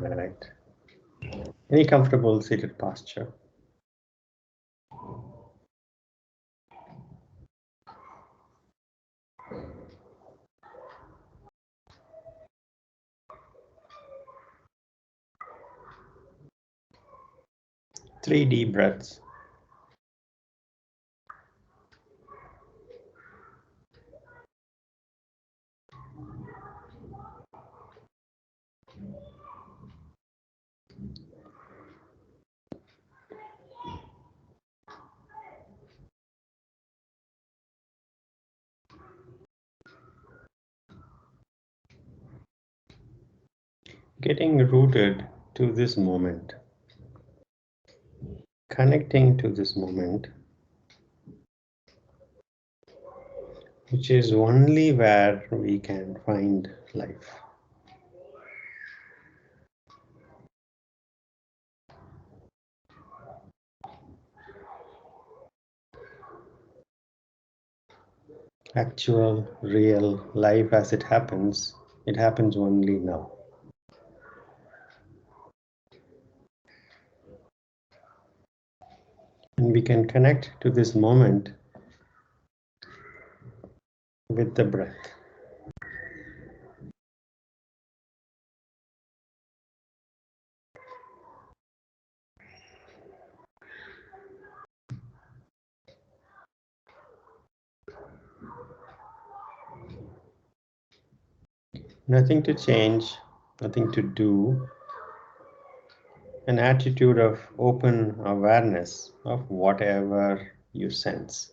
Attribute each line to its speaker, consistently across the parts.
Speaker 1: Right. Any comfortable seated posture. Three deep breaths. Getting rooted to this moment. Connecting to this moment, which is only where we can find life. Actual, real life as it happens only now. And we can connect to this moment with the breath. Nothing to change, nothing to do. An attitude of open awareness of whatever you sense.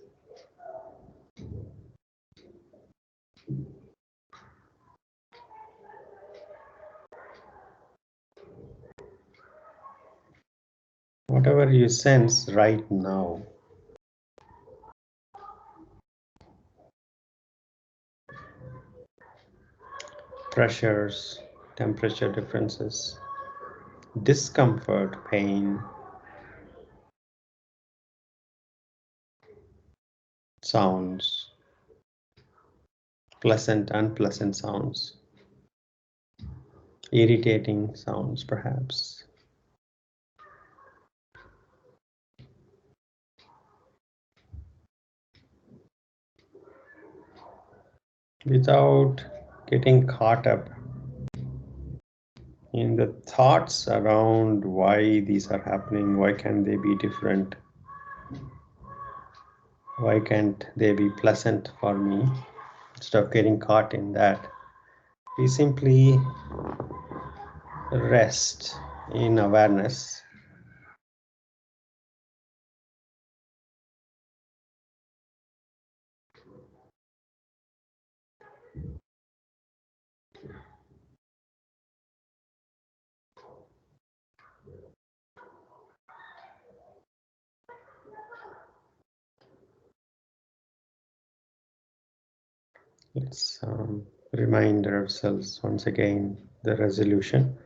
Speaker 1: Whatever you sense right now. Pressures, temperature differences, discomfort, pain, sounds, pleasant, unpleasant sounds, irritating sounds perhaps. Without getting caught up in the thoughts around why these are happening, why can't they be different, why can't they be pleasant for me, instead of getting caught in that, we simply rest in awareness. Let's remind ourselves once again the resolution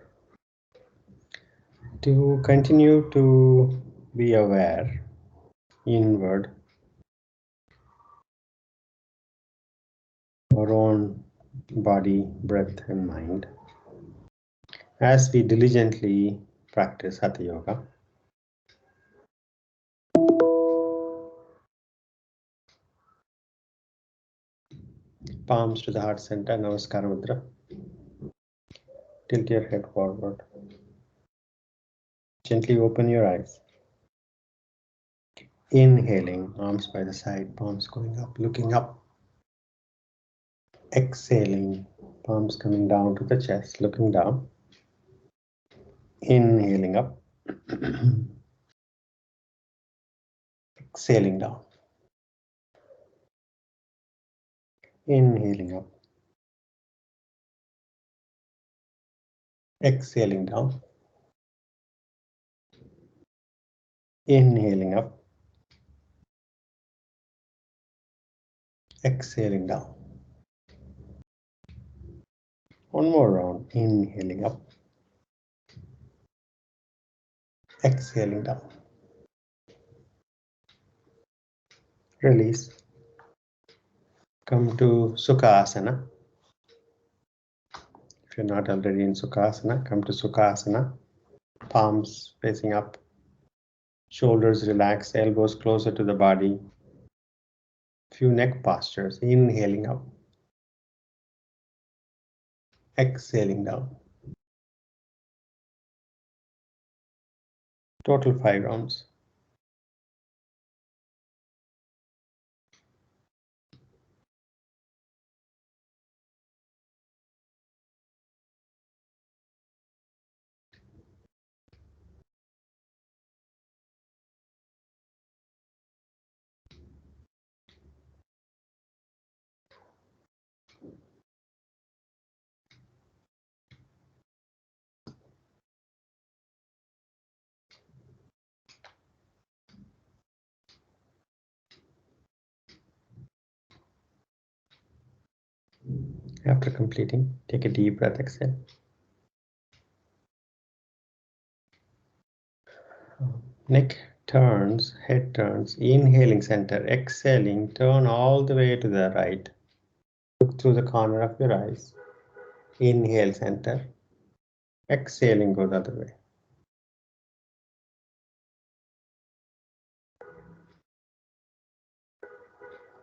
Speaker 1: to continue to be aware inward, our own body, breath, and mind as we diligently practice Hatha Yoga. Palms to the heart center, Namaskara Mudra. Tilt your head forward. Gently open your eyes. Inhaling, arms by the side, palms going up, looking up. Exhaling, palms coming down to the chest, looking down. Inhaling up. Exhaling down. Inhaling up. Exhaling down. Inhaling up. Exhaling down. One more round. Inhaling up. Exhaling down. Release. Come to Sukhasana. If you're not already in Sukhasana, come to Sukhasana. Palms facing up. Shoulders relaxed, elbows closer to the body. Few neck postures, inhaling up. Exhaling down. Total 5 rounds. After completing, take a deep breath, exhale. Neck turns, head turns, inhaling center, exhaling, turn all the way to the right. Look through the corner of your eyes. Inhale center, exhaling, go the other way.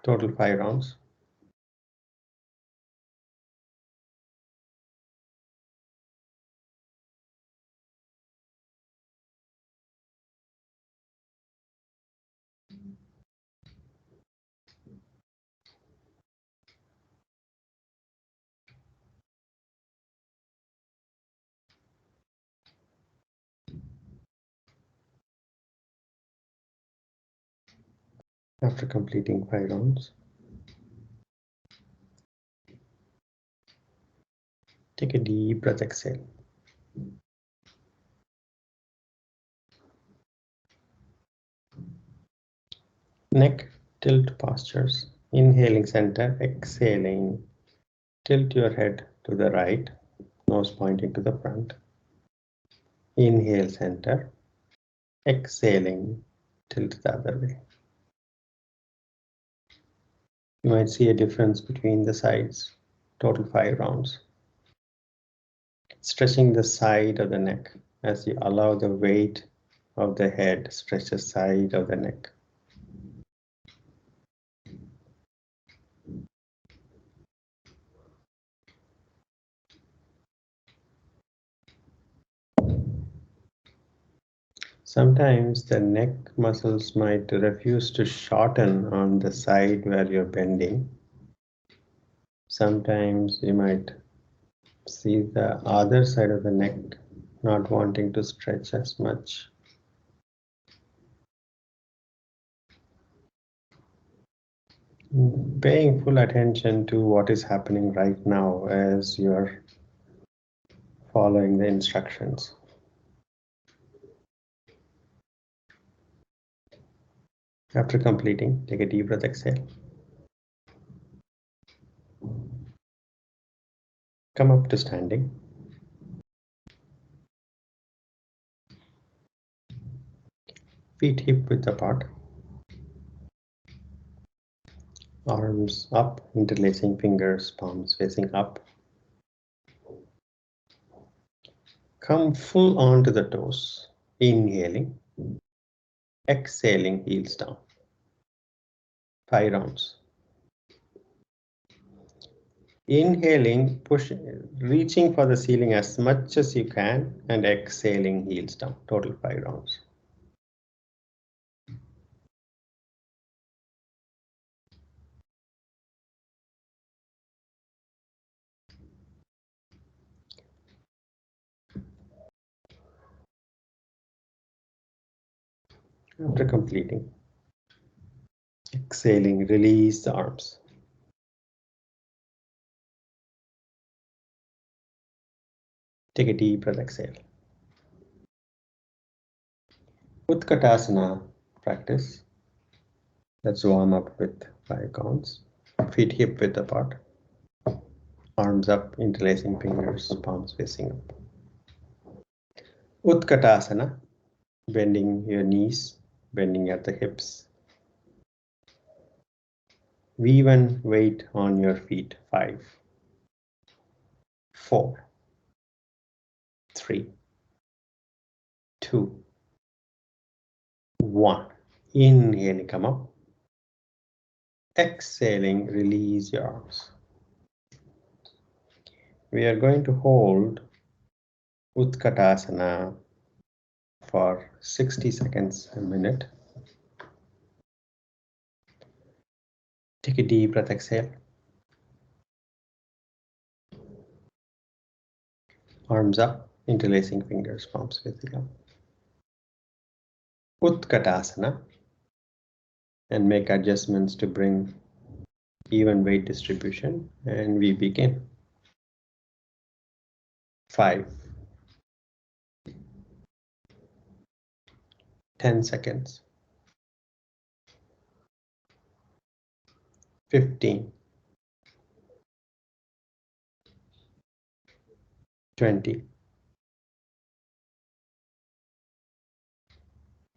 Speaker 1: Total 5 rounds. After completing 5 rounds, take a deep breath, exhale. Neck tilt postures. Inhaling center, exhaling. Tilt your head to the right, nose pointing to the front. Inhale center, exhaling, tilt the other way. You might see a difference between the sides. Total 5 rounds. Stretching the side of the neck as you allow the weight of the head stretch the side of the neck. Sometimes the neck muscles might refuse to shorten on the side where you're bending. Sometimes you might see the other side of the neck not wanting to stretch as much. Paying full attention to what is happening right now as you're following the instructions. After completing, take a deep breath, exhale. Come up to standing. Feet hip width apart. Arms up, interlacing fingers, palms facing up. Come full onto the toes. Inhaling. Exhaling, heels down. 5 rounds. Inhaling, reaching for the ceiling as much as you can, and exhaling, heels down. Total 5 rounds. After completing, exhaling, release the arms. Take a deep breath, exhale. Utkatasana practice. Let's warm up with 5 counts. Feet hip width apart. Arms up, interlacing fingers, palms facing up. Utkatasana, bending your knees, bending at the hips. V1 weight on your feet. 5, 4, 3, 2, 1. Inhaling, come up. Exhaling, release your arms. We are going to hold Utkatasana for 60 seconds, a minute. Take a deep breath, exhale. Arms up, interlacing fingers, palms facing up. Utkatasana, and make adjustments to bring even weight distribution, and we begin. 5, 10 seconds, 15, 20,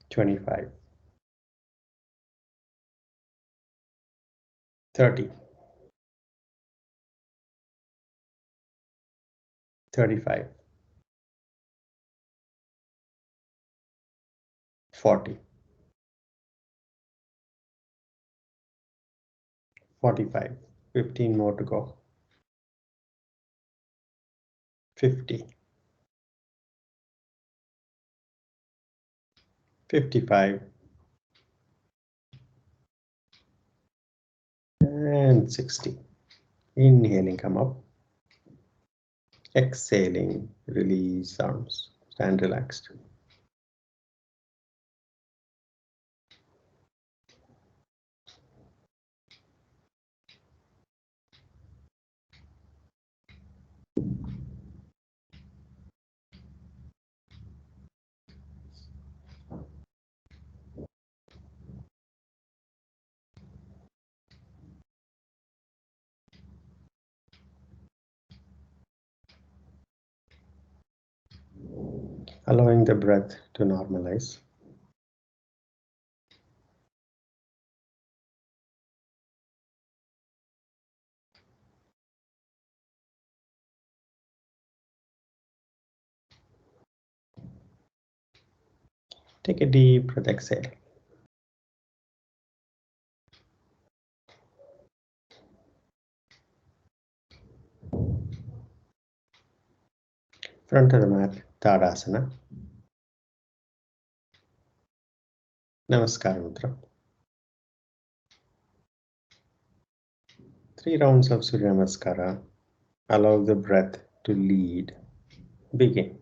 Speaker 1: 25, 30, 35, 40, 45, 15 more to go. 50, 55, and 60. Inhaling, come up. Exhaling, release arms. Stand relaxed. Allowing the breath to normalize. Take a deep breath, exhale. Front of the mat, Tadasana. Namaskar Mudra. 3 rounds of Surya Namaskara. Allow the breath to lead. Begin.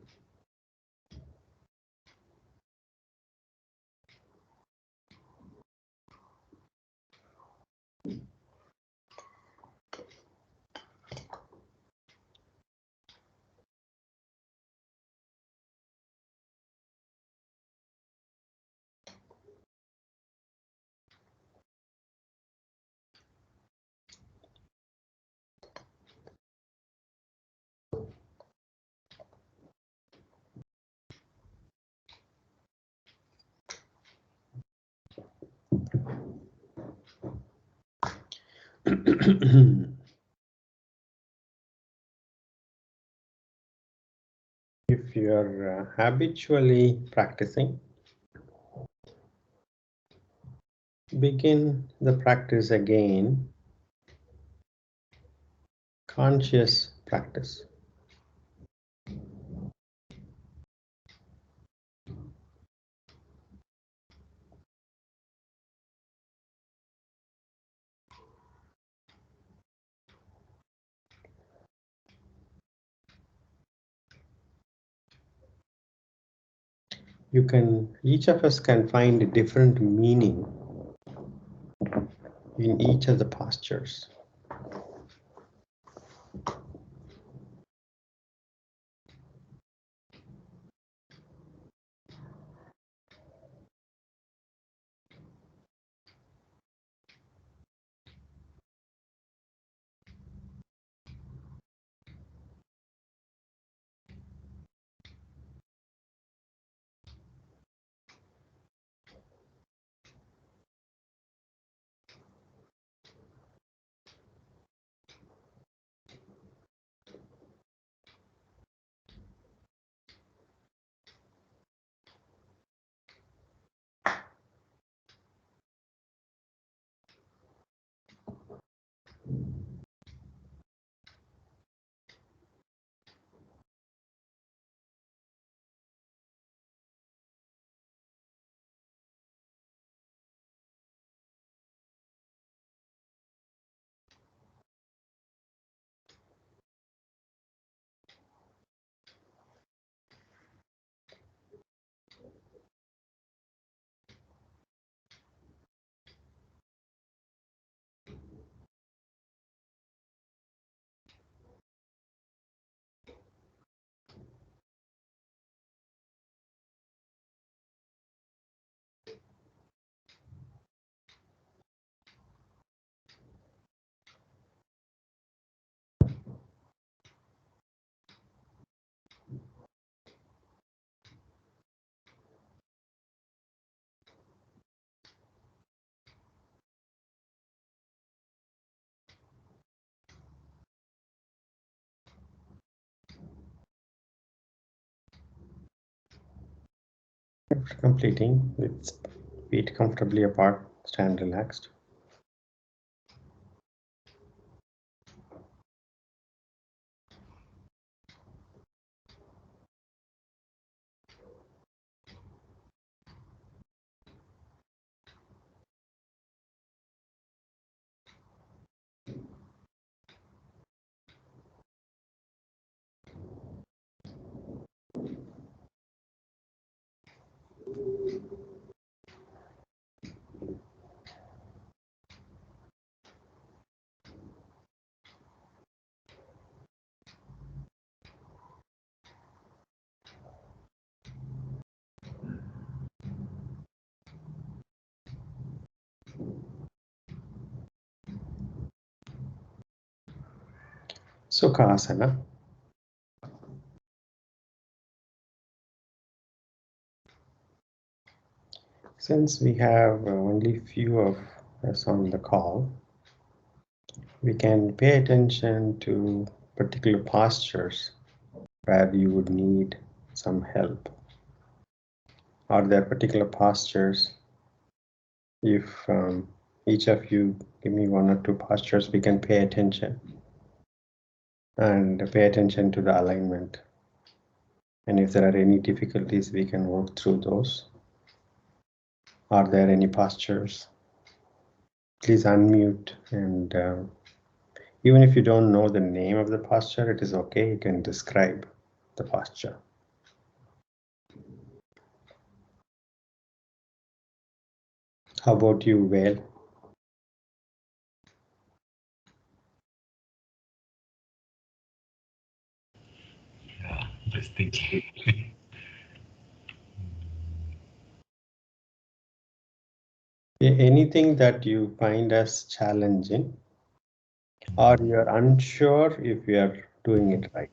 Speaker 1: If you're habitually practicing, begin the practice again. Conscious practice. Each of us can find a different meaning in each of the postures. After completing, with feet comfortably apart, stand relaxed. Sukhasana. Since we have only few of us on the call, we can pay attention to particular postures where you would need some help. Are there particular postures? If each of you give me one or two postures, we can pay attention and pay attention to the alignment. And if there are any difficulties, we can work through those. Are there any postures? Please unmute, and even if you don't know the name of the posture, it is okay. You can describe the posture. How about you, Vail?
Speaker 2: Just thinking.
Speaker 1: Anything that you find as challenging, or you're unsure if you are doing it right?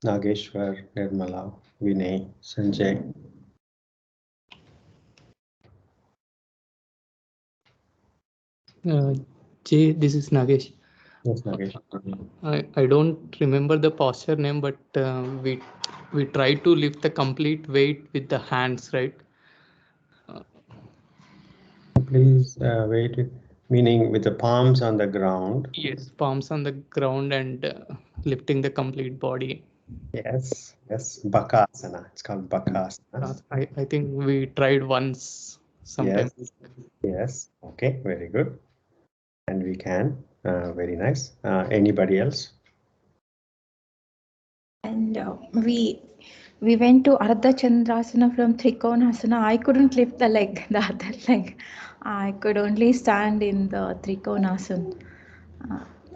Speaker 1: Nageshwar, Nirmala, Vinay, Sanjay.
Speaker 3: Jay, this is Nagesh.
Speaker 1: Yes, Nagesh.
Speaker 3: I don't remember the posture name, but we try to lift the complete weight with the hands, right?
Speaker 1: Please wait, meaning with the palms on the ground.
Speaker 3: Yes, palms on the ground and lifting the complete body.
Speaker 1: Yes, yes, Bakasana. It's called Bakasana.
Speaker 3: I think we tried once sometime.
Speaker 1: Yes, yes. Okay, very good. And we can. Very nice. Anybody else?
Speaker 4: And we went to Ardha Chandrasana from Trikonasana. I couldn't lift the leg, the other leg. I could only stand in the Trikonasana.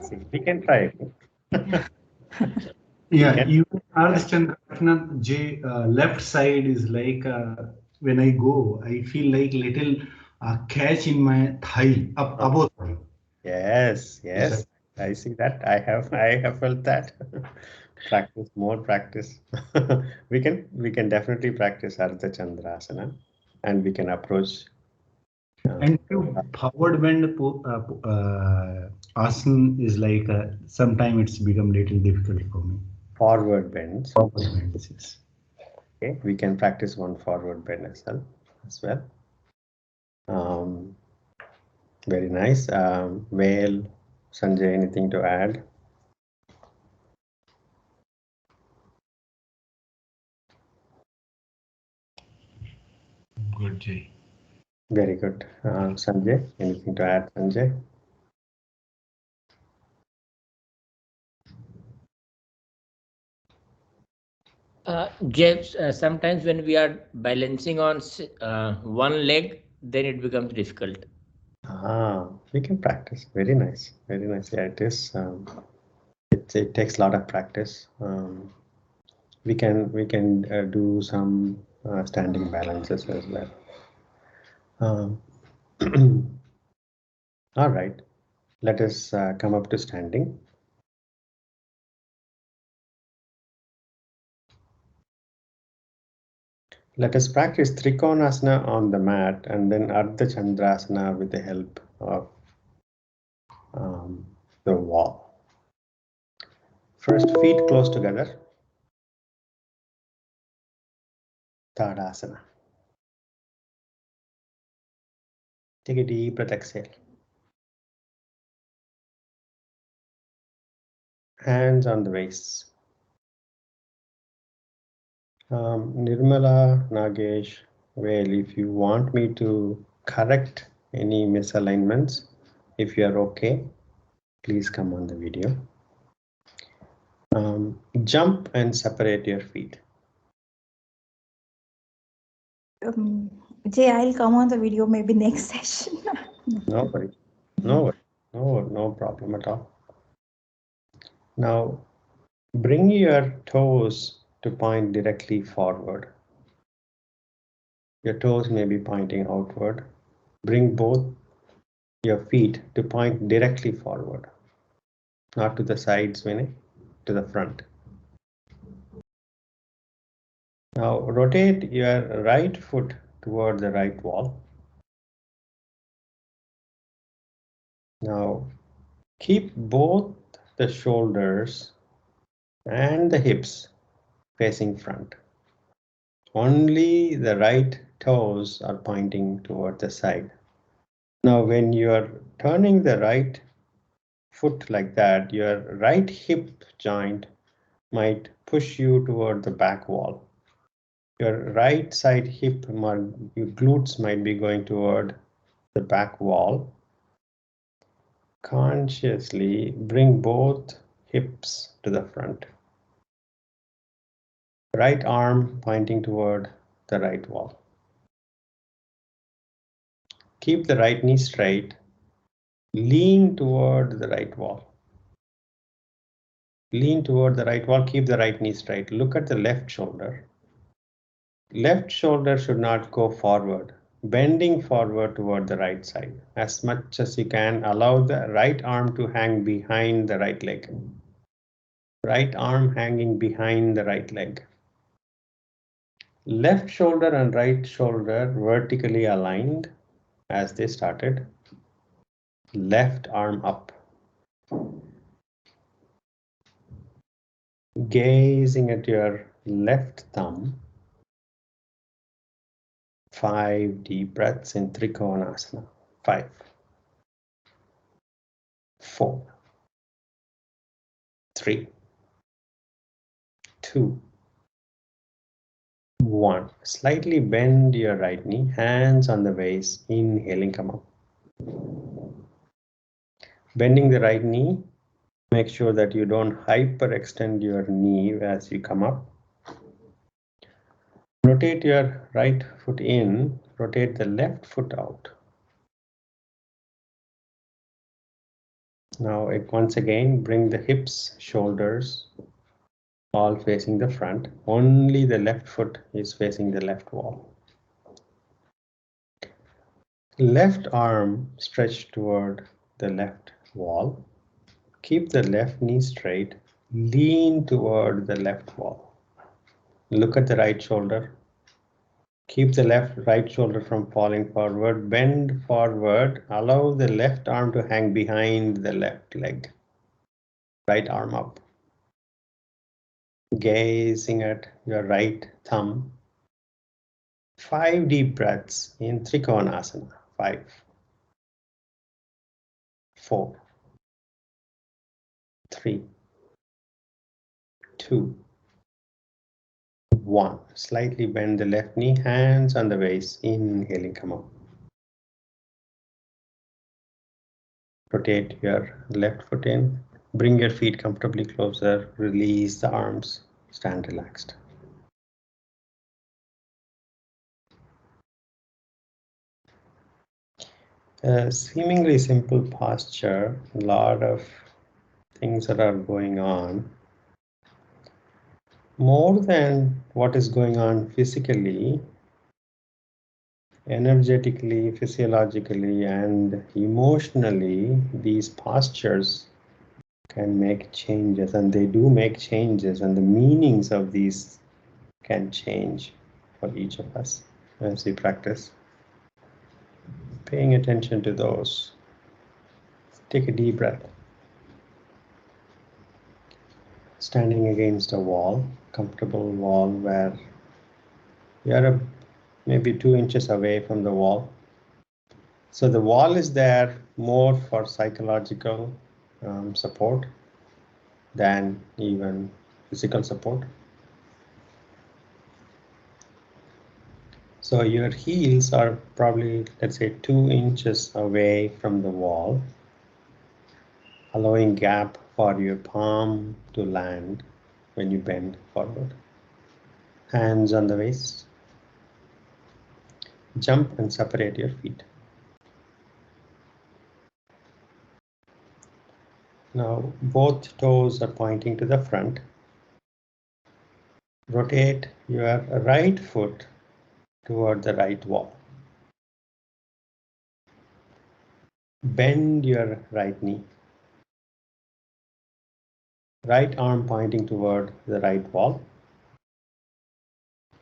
Speaker 1: See, we can try it.
Speaker 2: Yeah, you understand, J, left side is like when I go, I feel like little catch in my thigh, up above thigh.
Speaker 1: Yes, yes. I see that. I have felt that. Practice, more practice. We can definitely practice Ardha Chandrasana, and we can approach.
Speaker 2: And forward bend asana is like sometimes it's become little difficult for me.
Speaker 1: Forward bends.
Speaker 2: Forward bends, yes.
Speaker 1: Okay, we can practice one forward bend as well. Very nice. Vale, Sanjay, anything to add?
Speaker 2: Good, Jay.
Speaker 1: Very good. Sanjay, anything to add, Sanjay?
Speaker 5: James, sometimes when we are balancing on one leg, then it becomes difficult.
Speaker 1: We can practice. Very nice. Very nice. Yeah, it is. It takes a lot of practice. We can do some standing balances as well. All right. Let us come up to standing. Let us practice Trikonasana on the mat and then Ardha Chandrasana with the help of the wall. First, feet close together. Tadasana. Take a deep breath, exhale. Hands on the waist. Nirmala, Nagesh, well, if you want me to correct any misalignments, if you are okay, please come on the video. Jump and separate your feet.
Speaker 4: Jay, I'll come on the video maybe next session.
Speaker 1: No worries. No worries. No problem at all. Now, bring your toes to point directly forward. Your toes may be pointing outward. Bring both your feet to point directly forward, not to the sides, Vinay, to the front. Now rotate your right foot toward the right wall. Now keep both the shoulders and the hips facing front. Only the right toes are pointing toward the side. Now when you are turning the right foot like that, your right hip joint might push you toward the back wall. Your right side hip, your glutes might be going toward the back wall. Consciously bring both hips to the front. Right arm pointing toward the right wall. Keep the right knee straight. Lean toward the right wall. Lean toward the right wall. Keep the right knee straight. Look at the left shoulder. Left shoulder should not go forward. Bending forward toward the right side. As much as you can, allow the right arm to hang behind the right leg. Right arm hanging behind the right leg. Left shoulder and right shoulder vertically aligned as they started. Left arm up. Gazing at your left thumb. 5 deep breaths in Trikonasana. 5, 4, 3, 2, 1. Slightly bend your right knee, hands on the waist, inhaling, come up. Bending the right knee, make sure that you don't hyperextend your knee as you come up. Rotate your right foot in, rotate the left foot out. Now, once again, bring the hips, shoulders, all facing the front. Only the left foot is facing the left wall. Left arm stretched toward the left wall. Keep the left knee straight. Lean toward the left wall. Look at the right shoulder. Keep the right shoulder from falling forward. Bend forward. Allow the left arm to hang behind the left leg. Right arm up. Gazing at your right thumb. 5 deep breaths in Trikonasana. 5, 4, 3, 2, 1. Slightly bend the left knee, hands on the waist. Inhaling, come up. Rotate your left foot in. Bring your feet comfortably closer. Release the arms. Stand relaxed. A seemingly simple posture, a lot of things that are going on. More than what is going on physically, energetically, physiologically, and emotionally, these postures can make changes, and they do make changes, and the meanings of these can change for each of us as we practice. Paying attention to those. Take a deep breath. Standing against a wall, comfortable wall where you are maybe 2 inches away from the wall. So the wall is there more for psychological support than even physical support. So your heels are probably, let's say, 2 inches away from the wall, allowing gap for your palm to land when you bend forward. Hands on the waist. Jump and separate your feet. Now both toes are pointing to the front. Rotate your right foot toward the right wall. Bend your right knee. Right arm pointing toward the right wall.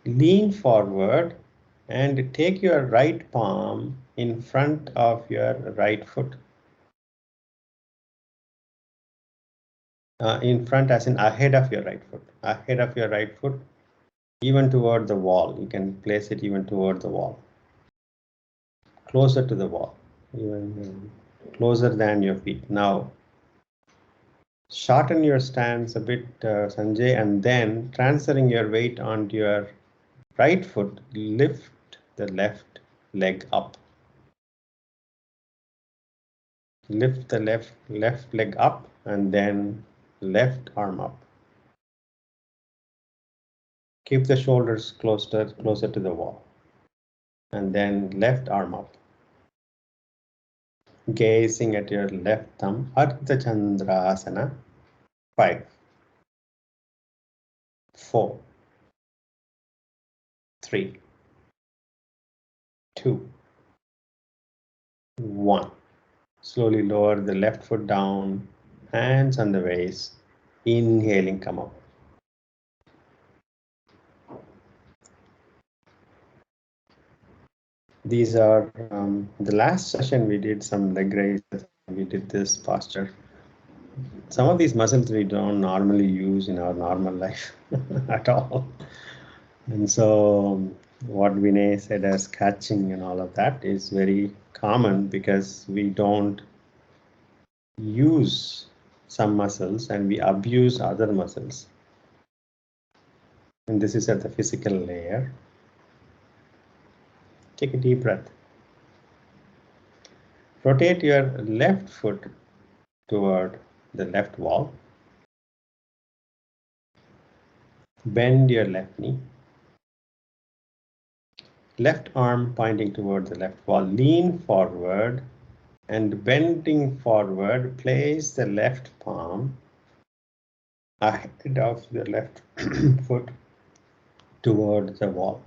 Speaker 1: Lean forward and take your right palm in front of your right foot. In front as in ahead of your right foot. Ahead of your right foot, even toward the wall. You can place it even toward the wall. Closer to the wall. Even closer than your feet. Now, shorten your stance a bit, Sanjay, and then transferring your weight onto your right foot, lift the left leg up. Lift the left leg up and then left arm up. Keep the shoulders closer to the wall. And then left arm up. Gazing at your left thumb, Ardha Chandrasana. 5, 4, 3, 2, 1. Slowly lower the left foot down, hands on the waist. Inhaling, come up. These are the last session we did some leg raises. We did this posture. Some of these muscles we don't normally use in our normal life at all. And so what Vinay said as catching and all of that is very common because we don't use some muscles and we abuse other muscles. And this is at the physical layer. Take a deep breath. Rotate your left foot toward the left wall. Bend your left knee. Left arm pointing toward the left wall. Lean forward and bending forward, place the left palm ahead of the left foot toward the wall.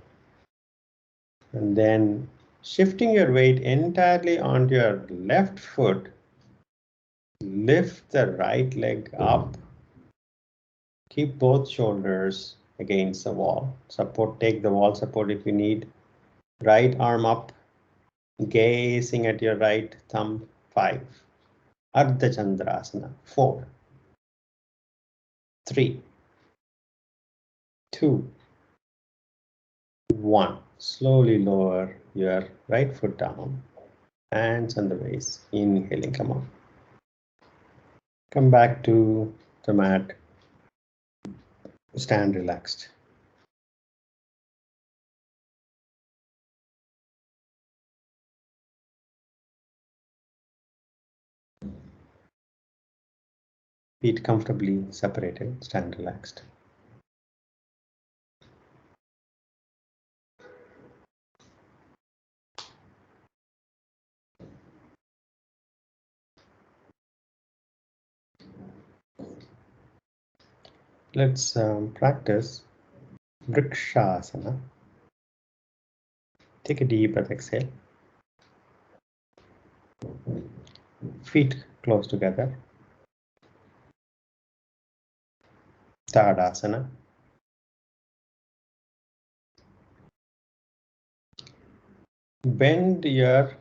Speaker 1: And then shifting your weight entirely onto your left foot, lift the right leg up. Keep both shoulders against the wall. Take the wall support if you need. Right arm up, gazing at your right thumb. 5. Ardha Chandrasana. 4, 3, 2, 1. Slowly lower your right foot down, hands on the waist, inhaling, come up. Come back to the mat, stand relaxed. Feet comfortably separated, stand relaxed. Let's practice Vrikshasana. Take a deep breath, exhale. Feet close together. Tadasana. Bend your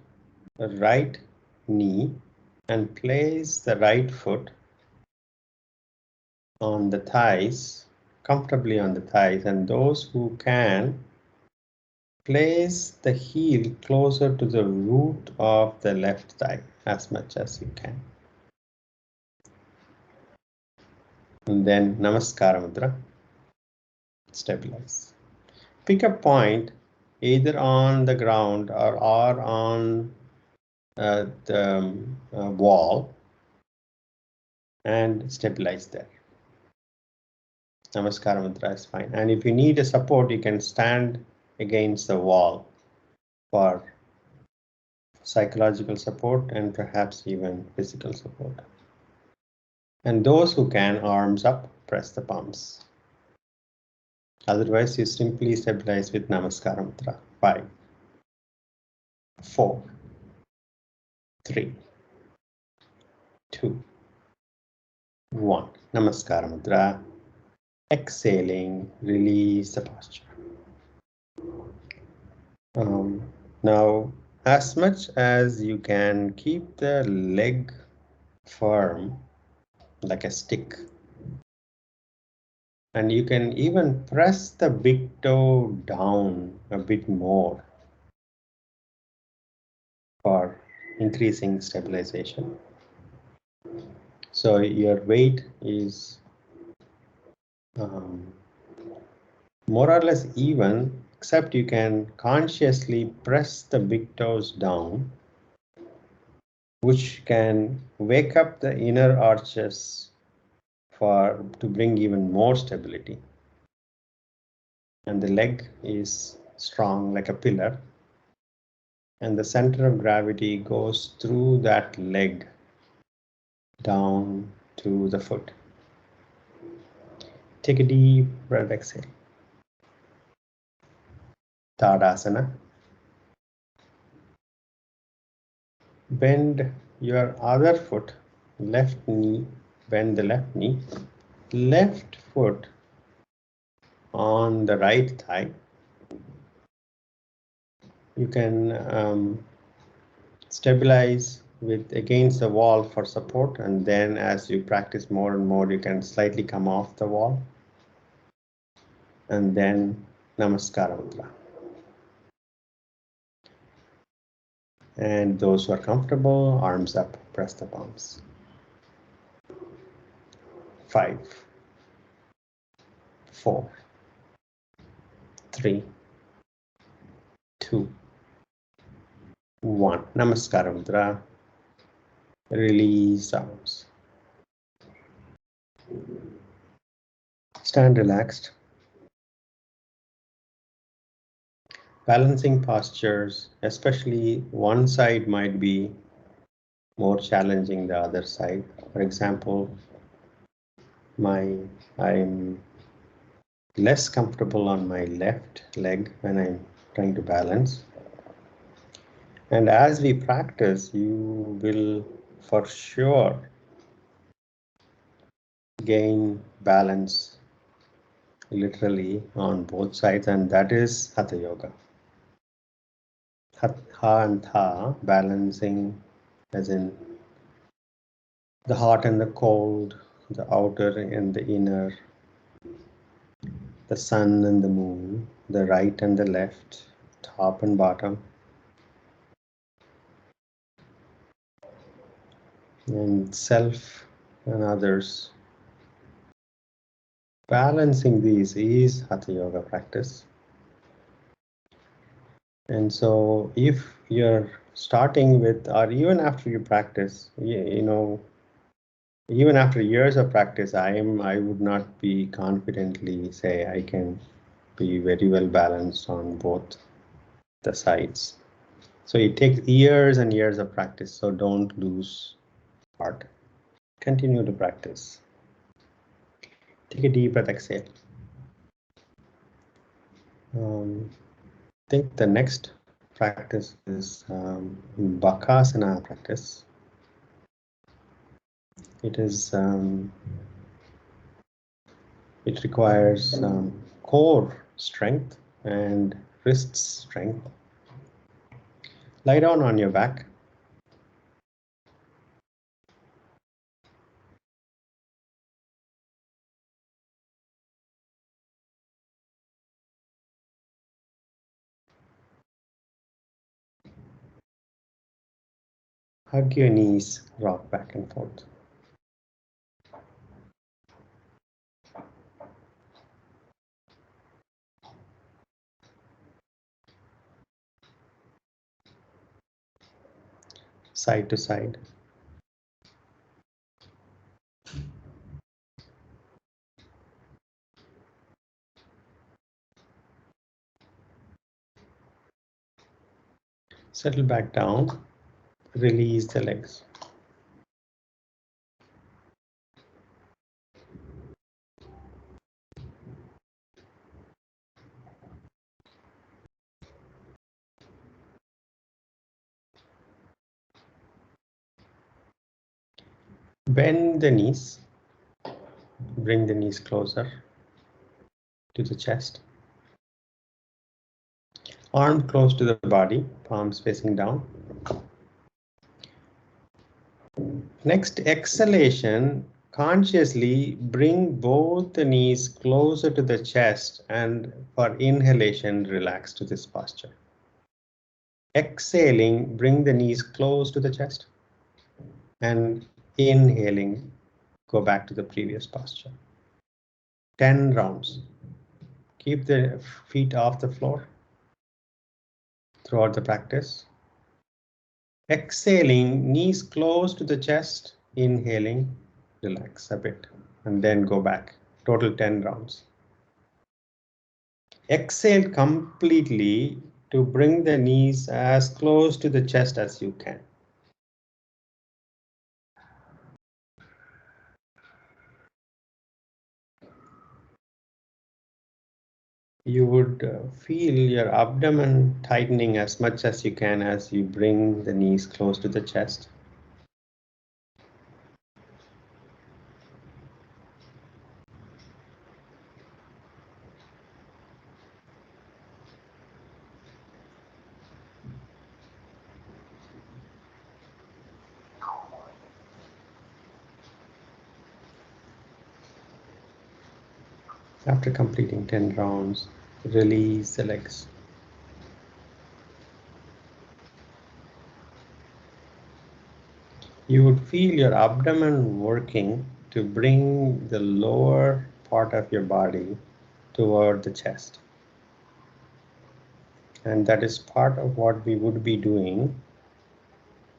Speaker 1: right knee and place the right foot on the thighs, comfortably on the thighs, and those who can, place the heel closer to the root of the left thigh as much as you can. And then Namaskara Mudra. Stabilize. Pick a point either on the ground or on the wall and stabilize there. Namaskara Mudra is fine. And if you need a support, you can stand against the wall for psychological support and perhaps even physical support. And those who can, arms up, press the palms. Otherwise, you simply stabilize with Namaskara Mudra. 5, 4, 3, 2, 1. Namaskara Mudra. Exhaling, release the posture. Now, as much as you can, keep the leg firm like a stick. And you can even press the big toe down a bit more for increasing stabilization. So your weight is more or less even, except you can consciously press the big toes down, which can wake up the inner arches to bring even more stability. And the leg is strong like a pillar, and the center of gravity goes through that leg down to the foot. Take a deep breath, exhale. Tadasana. Bend your other foot, left knee, bend the left knee, left foot on the right thigh. You can stabilize with against the wall for support, and then as you practice more and more, you can slightly come off the wall. And then Namaskara Mudra. And those who are comfortable, arms up, press the palms. 5, 4, 3, 2, 1. Namaskara Mudra. Release arms. Stand relaxed. Balancing postures, especially one side, might be more challenging than the other side. For example, I'm less comfortable on my left leg when I'm trying to balance. And as we practice, you will for sure gain balance literally on both sides, and that is Hatha Yoga. Ha and Tha, balancing as in the hot and the cold, the outer and the inner, the sun and the moon, the right and the left, top and bottom, and self and others. Balancing these is Hatha Yoga practice. And so if you're starting with, or even after you practice, you know, even after years of practice, I would not be confidently say I can be very well balanced on both the sides. So it takes years and years of practice, so don't lose heart. Continue to practice. Take a deep breath, exhale. I think the next practice is Bakasana practice. It requires core strength and wrist strength. Lie down on your back. Hug your knees, rock back and forth. Side to side. Settle back down. Release the legs. Bend the knees. Bring the knees closer to the chest. Arm close to the body, palms facing down. Next exhalation, consciously bring both the knees closer to the chest, and for inhalation, relax to this posture. Exhaling, bring the knees close to the chest, and inhaling, go back to the previous posture. 10 rounds. Keep the feet off the floor throughout the practice. Exhaling, knees close to the chest, inhaling, relax a bit, and then go back. Total 10 rounds. Exhale completely to bring the knees as close to the chest as you can. You would feel your abdomen tightening as much as you can as you bring the knees close to the chest. After completing 10 rounds, release the legs. You would feel your abdomen working to bring the lower part of your body toward the chest. And that is part of what we would be doing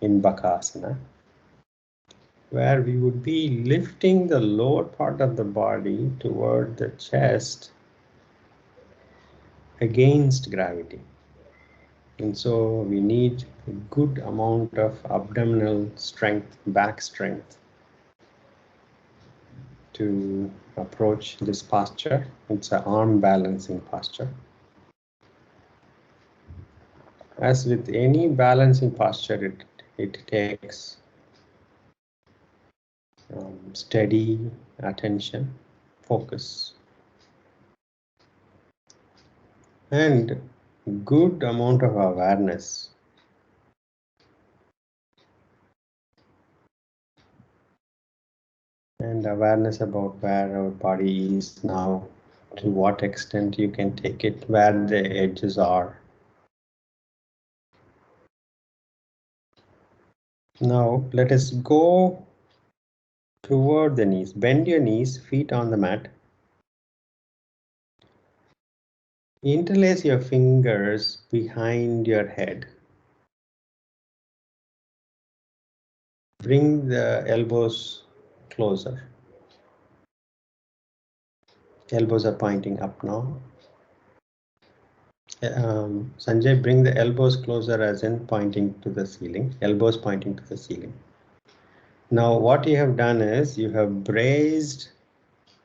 Speaker 1: in Bakasana, where we would be lifting the lower part of the body toward the chest against gravity. And so we need a good amount of abdominal strength, back strength, to approach this posture. It's an arm balancing posture. As with any balancing posture, it takes steady attention, focus, and good amount of awareness. And awareness about where our body is now to what extent you can take it, where the edges are. Now let us go toward the knees. Bend your knees, feet on the mat. Interlace your fingers behind your head. Bring the elbows closer. Elbows are pointing up now. Sanjay, bring the elbows closer as in pointing to the ceiling. Elbows pointing to the ceiling. Now what you have done is you have braced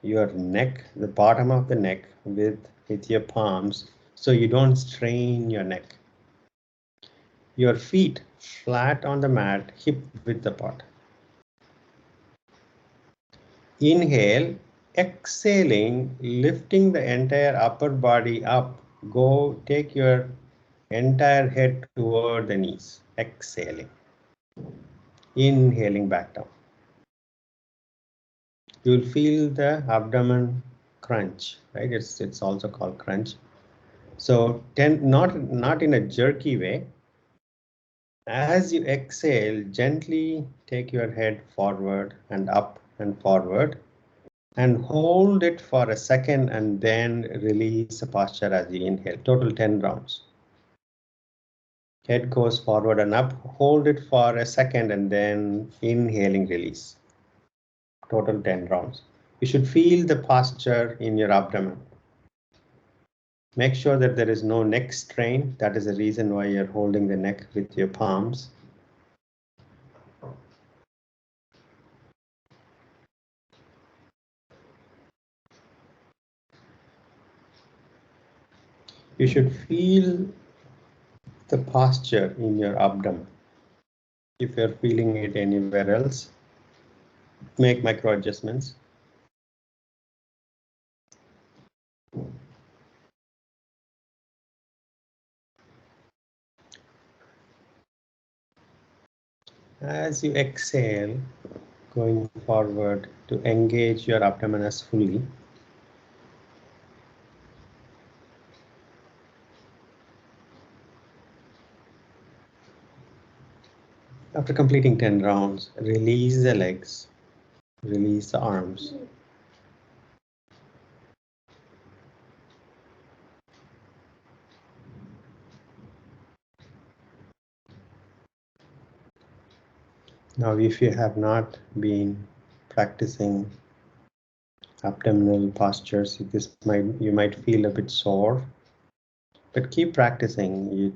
Speaker 1: your neck, the bottom of the neck with your palms, so you don't strain your neck. Your feet flat on the mat, hip width apart. Inhale, exhaling, lifting the entire upper body up. Go take your entire head toward the knees. Exhaling. Inhaling back down. You'll feel the abdomen crunch, right? It's also called crunch. So not in a jerky way. As you exhale, gently take your head forward and up and forward and hold it for a second and then release the posture as you inhale. Total 10 rounds. Head goes forward and up, hold it for a second and then inhaling, release. Total 10 rounds. You should feel the posture in your abdomen. Make sure that there is no neck strain. That is the reason why you're holding the neck with your palms. You should feel the posture in your abdomen. If you're feeling it anywhere else, make micro adjustments. As you exhale, going forward to engage your abdomen as fully. After completing 10 rounds, release the legs, release the arms. Now, if you have not been practicing abdominal postures, you might feel a bit sore, but keep practicing.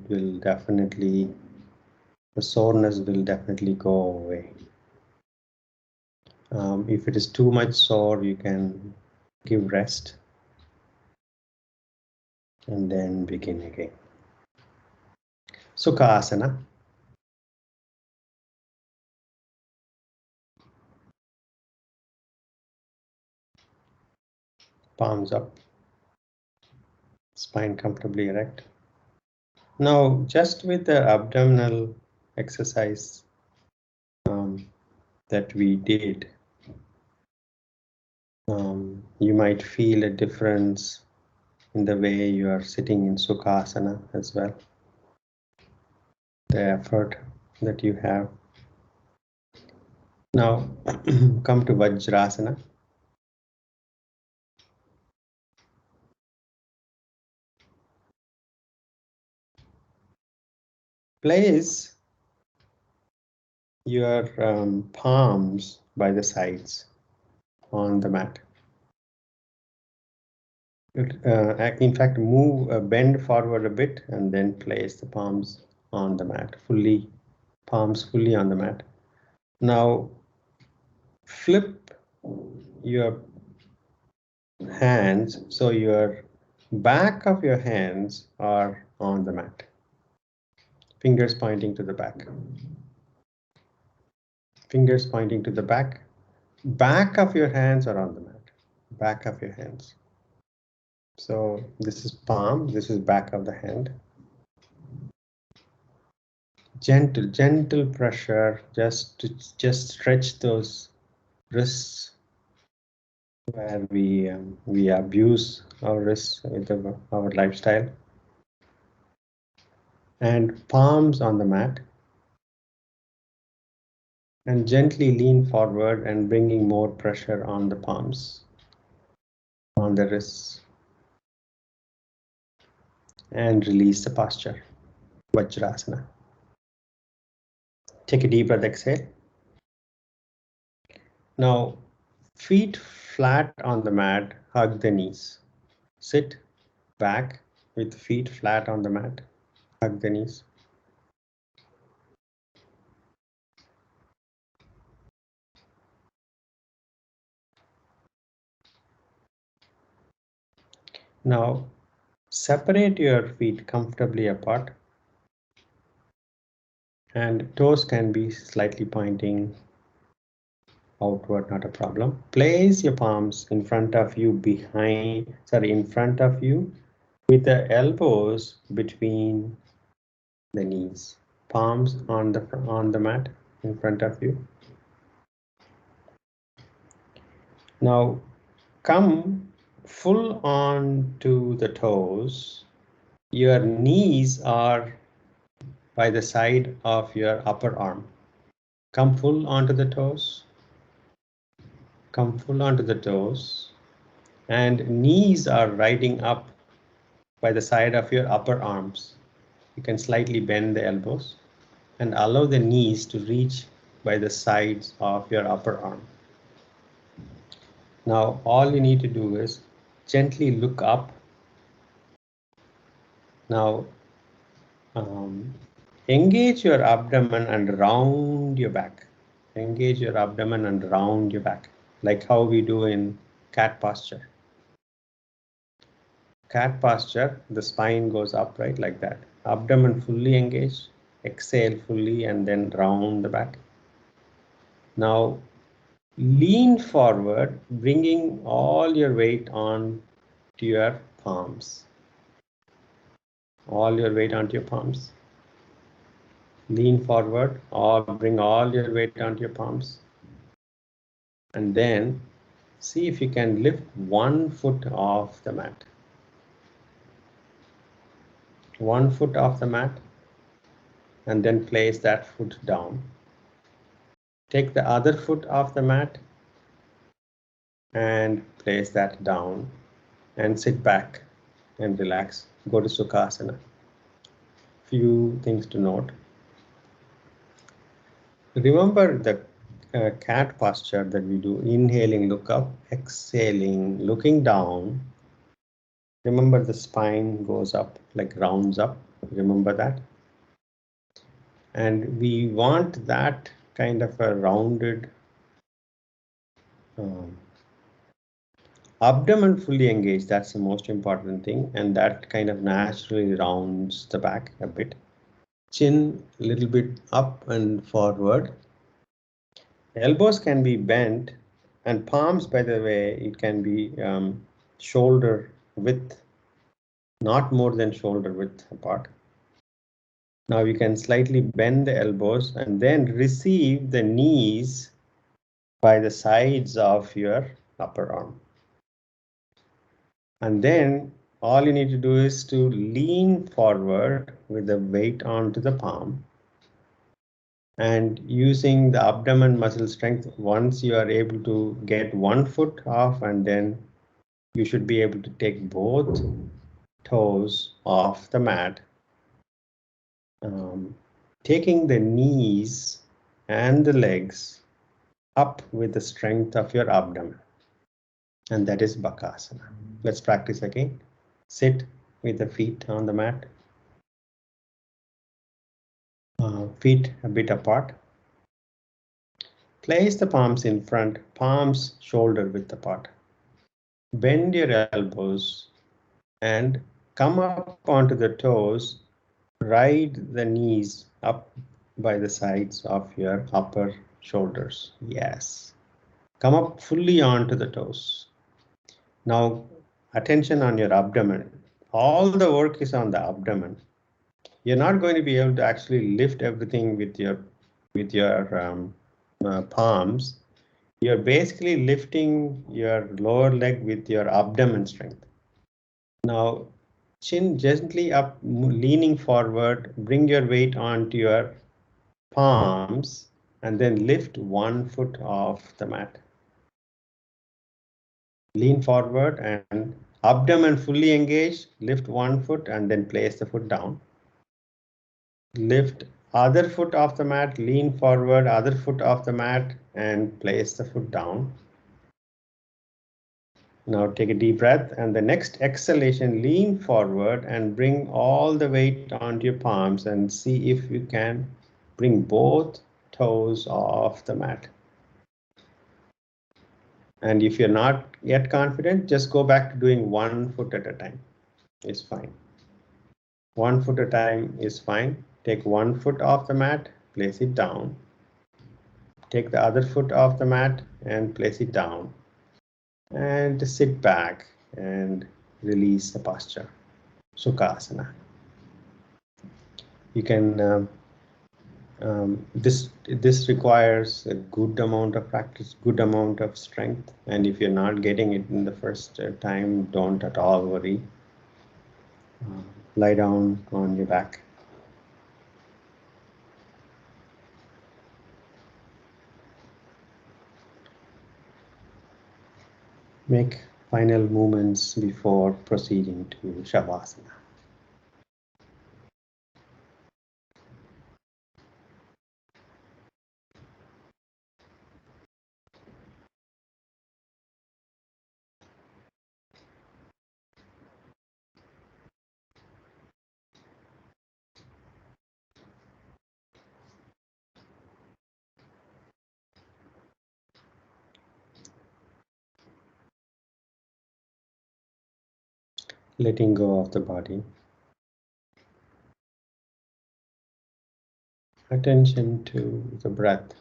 Speaker 1: The soreness will definitely go away. If it is too much sore, you can give rest and then begin again. Sukhasana. Palms up. Spine comfortably erect. Now, just with the abdominal exercise that we did, you might feel a difference in the way you are sitting in Sukhasana as well. The effort that you have. Now, come to Vajrasana. Place your palms by the sides on the mat. In fact, bend forward a bit and then place the palms on the mat, palms fully on the mat. Now, flip your hands so your back of your hands are on the mat. Fingers pointing to the back. Fingers pointing to the back. Back of your hands are on the mat. Back of your hands. So this is palm, this is back of the hand. Gentle pressure, just stretch those wrists, where we abuse our wrists with our lifestyle. And palms on the mat. And gently lean forward and bringing more pressure on the palms, on the wrists. And release the posture, Vajrasana. Take a deep breath, exhale. Now, feet flat on the mat, hug the knees. Sit back with feet flat on the mat, hug the knees. Now, separate your feet comfortably apart, and toes can be slightly pointing outward, not a problem. Place your palms in front of you in front of you with the elbows between the knees. Palms on the mat in front of you. Now come full on to the toes. Your knees are by the side of your upper arm. Come full onto the toes. Come full onto the toes. And knees are riding up by the side of your upper arms. You can slightly bend the elbows and allow the knees to reach by the sides of your upper arm. Now all you need to do is gently look up. Now engage your abdomen and round your back. Engage your abdomen and round your back, like how we do in cat posture. Cat posture, the spine goes upright like that. Abdomen fully engaged, exhale fully, and then round the back. Now lean forward, bringing all your weight on to your palms. All your weight onto your palms. Lean forward or bring all your weight onto your palms. And then see if you can lift one foot off the mat. One foot off the mat. And then place that foot down. Take the other foot off the mat and place that down and sit back and relax. Go to Sukhasana. Few things to note. Remember the cat posture that we do. Inhaling, look up, exhaling, looking down. Remember the spine goes up, like rounds up. Remember that. And we want that kind of a rounded abdomen fully engaged. That's the most important thing. And that kind of naturally rounds the back a bit. Chin a little bit up and forward. Elbows can be bent, and palms, by the way, it can be shoulder width, not more than shoulder width apart. Now you can slightly bend the elbows and then receive the knees by the sides of your upper arm. And then all you need to do is to lean forward with the weight onto the palm. And using the abdomen muscle strength, once you are able to get one foot off, and then you should be able to take both toes off the mat. Taking the knees and the legs up with the strength of your abdomen. And that is Bakasana. Let's practice again. Sit with the feet on the mat. Feet a bit apart. Place the palms in front, palms shoulder width apart. Bend your elbows and come up onto the toes. Ride the knees up by the sides of your upper shoulders. Yes. Come up fully onto the toes. Now, attention on your abdomen. All the work is on the abdomen. You're not going to be able to actually lift everything with your palms. You're basically lifting your lower leg with your abdomen strength. Now, chin gently up, leaning forward, bring your weight onto your palms, and then lift 1 foot off the mat. Lean forward and abdomen fully engaged, lift 1 foot and then place the foot down. Lift other foot off the mat, lean forward, other foot off the mat, and place the foot down. Now take a deep breath, and the next exhalation, lean forward and bring all the weight onto your palms and see if you can bring both toes off the mat. And if you're not yet confident, just go back to doing 1 foot at a time. It's fine. 1 foot at a time is fine. Take 1 foot off the mat, place it down. Take the other foot off the mat and place it down. And sit back and release the posture. Sukhasana. You can this requires a good amount of practice, good amount of strength, and if you're not getting it in the first time, don't at all worry. Lie down on your back. Make final movements before proceeding to Shavasana. Letting go of the body. Attention to the breath.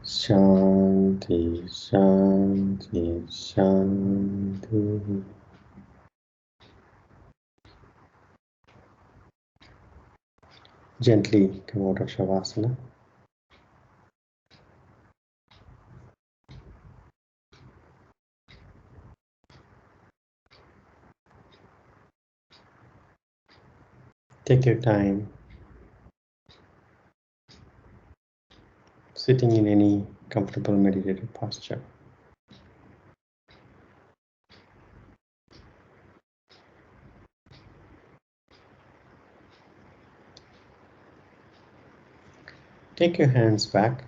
Speaker 1: Shanti, Shanti, Shanti. Gently come out of Shavasana. Take your time. Sitting in any comfortable meditative posture. Take your hands back.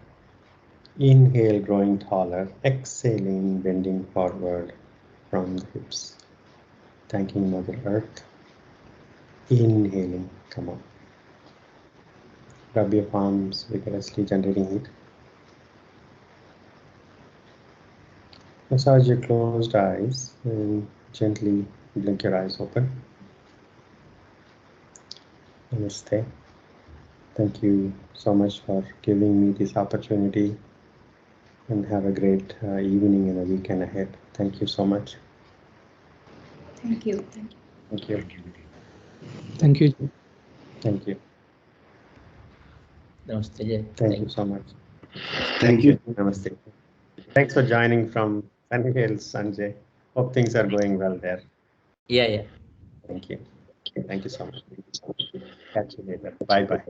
Speaker 1: Inhale, growing taller. Exhaling, bending forward from the hips. Thanking Mother Earth. Inhaling, come on. Rub your palms vigorously, generating heat. Massage your closed eyes and gently blink your eyes open. Namaste. Thank you so much for giving me this opportunity, and have a great evening and a weekend ahead. Thank you so much.
Speaker 4: Thank you. Thank you.
Speaker 1: Thank you.
Speaker 3: Thank you.
Speaker 1: Thank you.
Speaker 5: Namaste, Jay.
Speaker 1: Thank you so much.
Speaker 2: Thank you.
Speaker 1: Namaste. Thanks for joining from Sunny Hills, Sanjay. Hope things are going well there.
Speaker 5: Yeah.
Speaker 1: Thank you. Thank you so much. Catch you later. Bye bye.